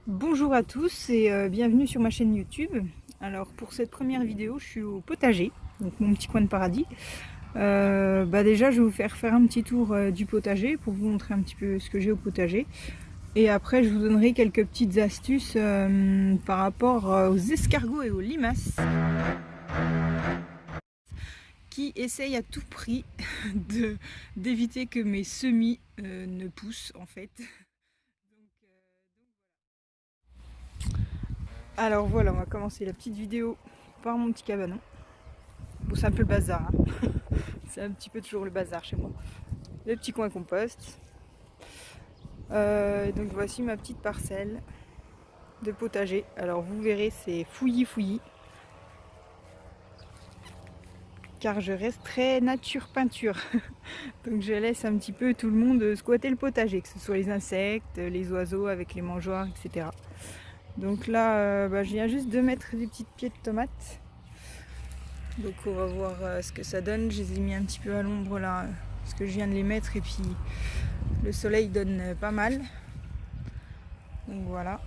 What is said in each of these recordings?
Bonjour à tous et bienvenue sur ma chaîne YouTube. Alors pour cette première vidéo, je suis au potager, donc mon petit coin de paradis. Déjà je vais vous faire un petit tour du potager pour vous montrer un petit peu ce que j'ai au potager. Et après je vous donnerai quelques petites astuces par rapport aux escargots et aux limaces qui essayent à tout prix d'éviter que mes semis ne poussent en fait. Alors voilà, on va commencer la petite vidéo par mon petit cabanon. Bon, c'est un peu le bazar, hein. C'est un petit peu toujours le bazar chez moi. Le petit coin compost. Donc voici ma petite parcelle de potager. Alors vous verrez, c'est fouillis. Car je reste très nature peinture. Donc je laisse un petit peu tout le monde squatter le potager, que ce soit les insectes, les oiseaux avec les mangeoires, etc. Donc là, je viens juste de mettre des petites pieds de tomates. Donc on va voir ce que ça donne. Je les ai mis un petit peu à l'ombre là, parce que je viens de les mettre et puis le soleil donne pas mal. Donc voilà.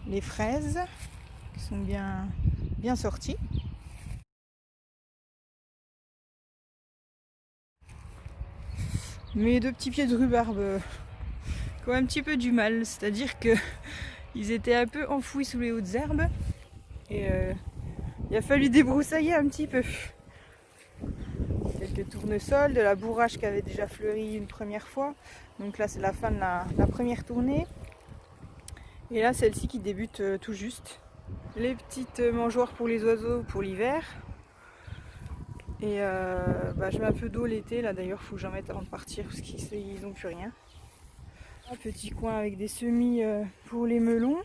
Les fraises qui sont bien sorties. Mes deux petits pieds de rhubarbe qui ont un petit peu du mal, c'est-à-dire que ils étaient un peu enfouis sous les hautes herbes et il a fallu débroussailler un petit peu. Quelques tournesols, de la bourrache qui avait déjà fleuri une première fois. Donc là c'est la fin de la première tournée. Et là celle-ci qui débute tout juste. Les petites mangeoires pour les oiseaux pour l'hiver. Et je mets un peu d'eau l'été, là d'ailleurs il faut que j'en mette avant de partir parce qu'ils n'ont plus rien. Un petit coin avec des semis pour les melons.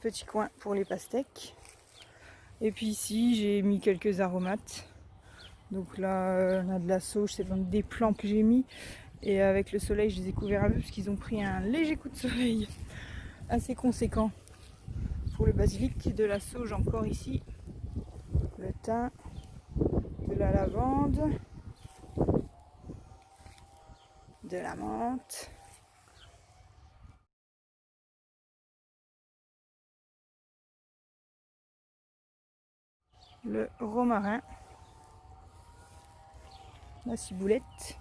Petit coin pour les pastèques. Et puis ici j'ai mis quelques aromates. Donc là on a de la sauge, c'est donc des plants que j'ai mis. Et avec le soleil je les ai couverts un peu parce qu'ils ont pris un léger coup de soleil assez conséquent. Pour le basilic, de la sauge encore ici. Le thym, de la lavande. De la menthe. Le romarin. La ciboulette.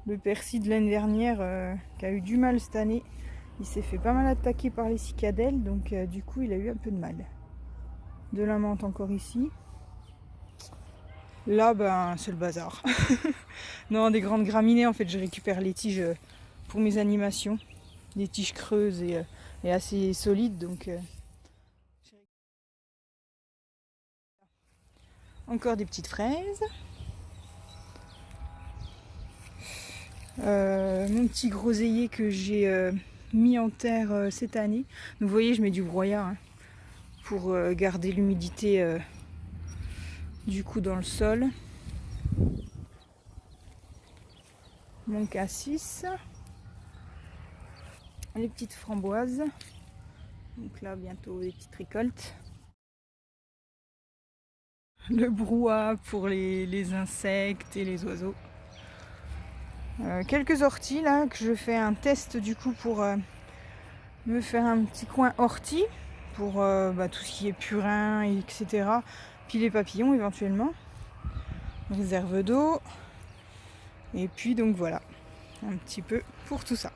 Le persil de l'année dernière qui a eu du mal cette année. Il s'est fait pas mal attaquer par les cicadelles, donc du coup il a eu un peu de mal. De la menthe encore ici. Là, c'est le bazar. Non, des grandes graminées, en fait, je récupère les tiges pour mes animations. Des tiges creuses et assez solides, donc... Encore des petites fraises. Mon petit groseillier que j'ai mis en terre cette année. Donc, vous voyez, je mets du broyat hein, pour garder l'humidité du coup dans le sol. Mon cassis. Les petites framboises. Donc là, bientôt les petites récoltes. Le brouhaha pour les insectes et les oiseaux. Quelques orties là, que je fais un test du coup pour me faire un petit coin ortie. Pour tout ce qui est purin, etc. Puis les papillons éventuellement. Réserve d'eau. Et puis donc voilà, un petit peu pour tout ça.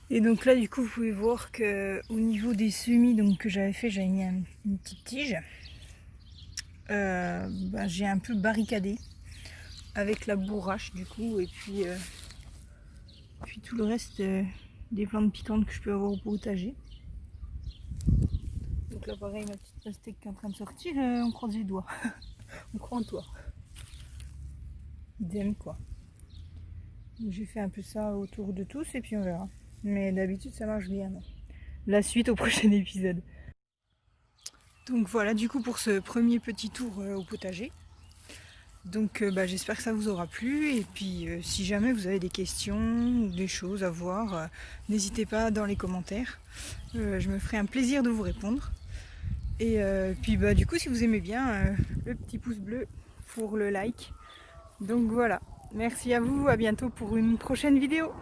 Et donc là du coup vous pouvez voir que au niveau des semis donc, que j'avais fait, j'avais mis une petite tige. J'ai un peu barricadé avec la bourrache du coup, et puis tout le reste des plantes piquantes que je peux avoir au potager. Donc là pareil, ma petite pastèque qui est en train de sortir, on croise les doigts. On croit en toi. Idem quoi. J'ai fait un peu ça autour de tous et puis on verra. Mais d'habitude ça marche bien. Non, la suite au prochain épisode. Donc voilà du coup pour ce premier petit tour au potager. Donc j'espère que ça vous aura plu, et puis si jamais vous avez des questions ou des choses à voir, n'hésitez pas dans les commentaires. Je me ferai un plaisir de vous répondre. Et puis du coup si vous aimez bien, le petit pouce bleu pour le like. Donc voilà, merci à vous, à bientôt pour une prochaine vidéo.